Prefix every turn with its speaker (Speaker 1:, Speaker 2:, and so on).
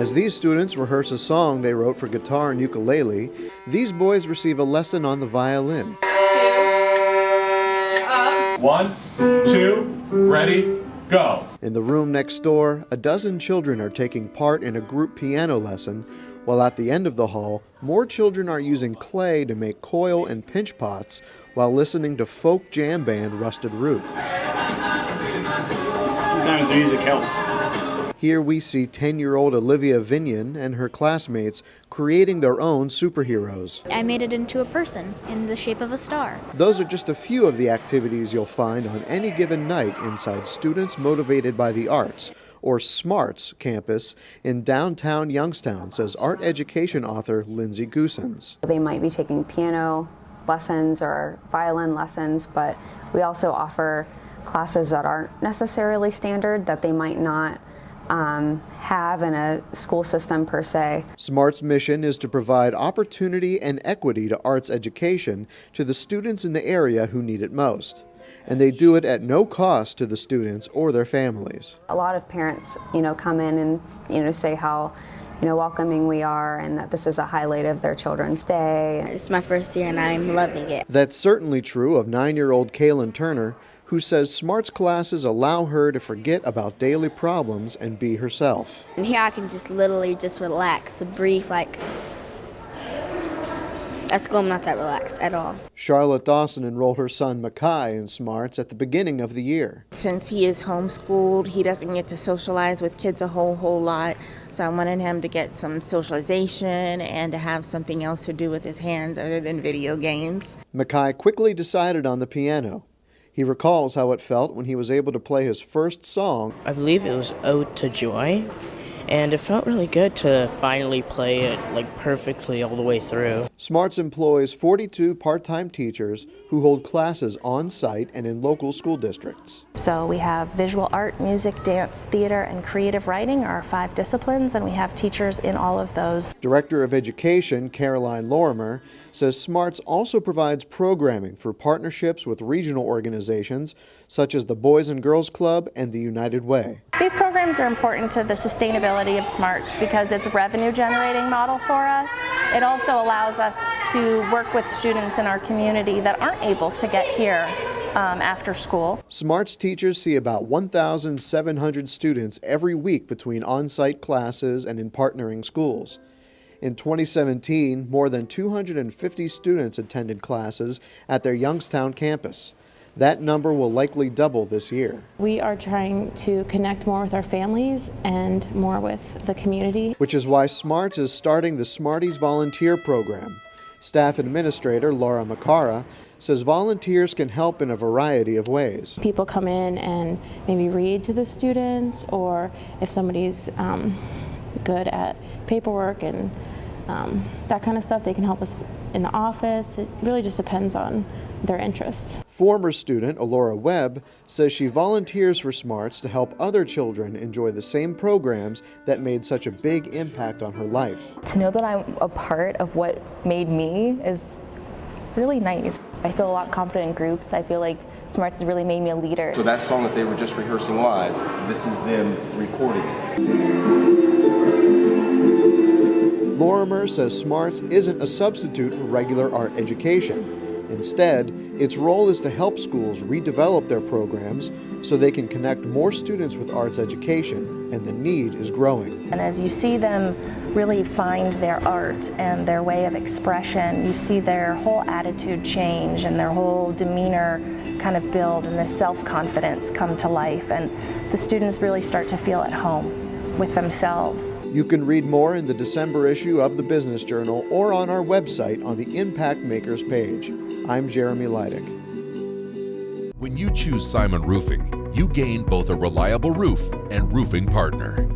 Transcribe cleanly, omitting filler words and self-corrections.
Speaker 1: As these students rehearse a song they wrote for guitar and ukulele, these boys receive a lesson on the violin.
Speaker 2: 1, 2, ready, go.
Speaker 1: In the room next door, a dozen children are taking part in a group piano lesson, while at the end of the hall, more children are using clay to make coil and pinch pots while listening to folk jam band Rusted Roots.
Speaker 2: Sometimes the music helps.
Speaker 1: Here we see 10-year-old OLIVIA VINION and her classmates creating their own superheroes.
Speaker 3: I made it into a person in the shape of a star.
Speaker 1: Those are just a few of the activities you'll find on any given night inside Students Motivated by the Arts, or SMARTS campus in downtown Youngstown, says art education author LINDSAY GOOSSENS.
Speaker 4: They might be taking piano lessons or violin lessons, but we also offer classes that aren't necessarily standard, that they might not have in a school system per se.
Speaker 1: SMART's mission is to provide opportunity and equity to arts education to the students in the area who need it most. And they do it at no cost to the students or their families.
Speaker 4: A lot of parents, come in and, say how, welcoming we are and that this is a highlight of their children's day.
Speaker 3: It's my first year and I'm loving it.
Speaker 1: That's certainly true of 9-year-old CAILYN Turner, who says SMARTS classes allow her to forget about daily problems and be herself.
Speaker 3: And here I can literally relax, breathe like, at school I'm not that relaxed at all.
Speaker 1: Charlotte Dawson enrolled her son MEKHI in SMARTS at the beginning of the year.
Speaker 5: Since he is homeschooled, he doesn't get to socialize with kids a whole lot. So I wanted him to get some socialization and to have something else to do with his hands other than video games.
Speaker 1: MEKHI quickly decided on the piano. He recalls how it felt when he was able to play his first song.
Speaker 6: I believe it was Ode to Joy, and it felt really good to finally play it perfectly all the way through.
Speaker 1: SMARTS employs 42 part-time teachers who hold classes on site and in local school districts.
Speaker 7: So we have visual art, music, dance, theater, and creative writing are our 5 disciplines, and we have teachers in all of those.
Speaker 1: Director of Education Caroline LORIMER says SMARTS also provides programming for partnerships with regional organizations such as the Boys and Girls Club and the United Way.
Speaker 7: These programs are important to the sustainability of SMARTS because it's a revenue generating model for us. It also allows us to work with students in our community that aren't able to get here after school.
Speaker 1: SMARTS teachers see about 1,700 students every week between on-site classes and in partnering schools. In 2017, more than 250 students attended classes at their Youngstown campus. That number will likely double this year.
Speaker 8: We are trying to connect more with our families and more with the community.
Speaker 1: Which is why SMARTS is starting the Smarties Volunteer Program. Staff Administrator Laura MAKARA says volunteers can help in a variety of ways.
Speaker 8: People come in and maybe read to the students, or if somebody's good at paperwork and that kind of stuff, they can help us in the office. It really just depends on their interests.
Speaker 1: Former student ALURA WEBB says she volunteers for SMARTS to help other children enjoy the same programs that made such a big impact on her life.
Speaker 9: To know that I'm a part of what made me is really nice. I feel a lot confident in groups. I feel like SMARTS has really made me a leader.
Speaker 10: So that song that they were just rehearsing live, this is them recording it.
Speaker 1: Lorimer says SMARTS isn't a substitute for regular art education. Instead, its role is to help schools redevelop their programs so they can connect more students with arts education, and the need is growing.
Speaker 7: And as you see them really find their art and their way of expression, you see their whole attitude change and their whole demeanor kind of build and this self-confidence come to life, and the students really start to feel at home with themselves.
Speaker 1: You can read more in the December issue of the Business Journal or on our website on the Impact Makers page. I'm Jeremy Leidick.
Speaker 11: When you choose Simon Roofing, you gain both a reliable roof and roofing partner.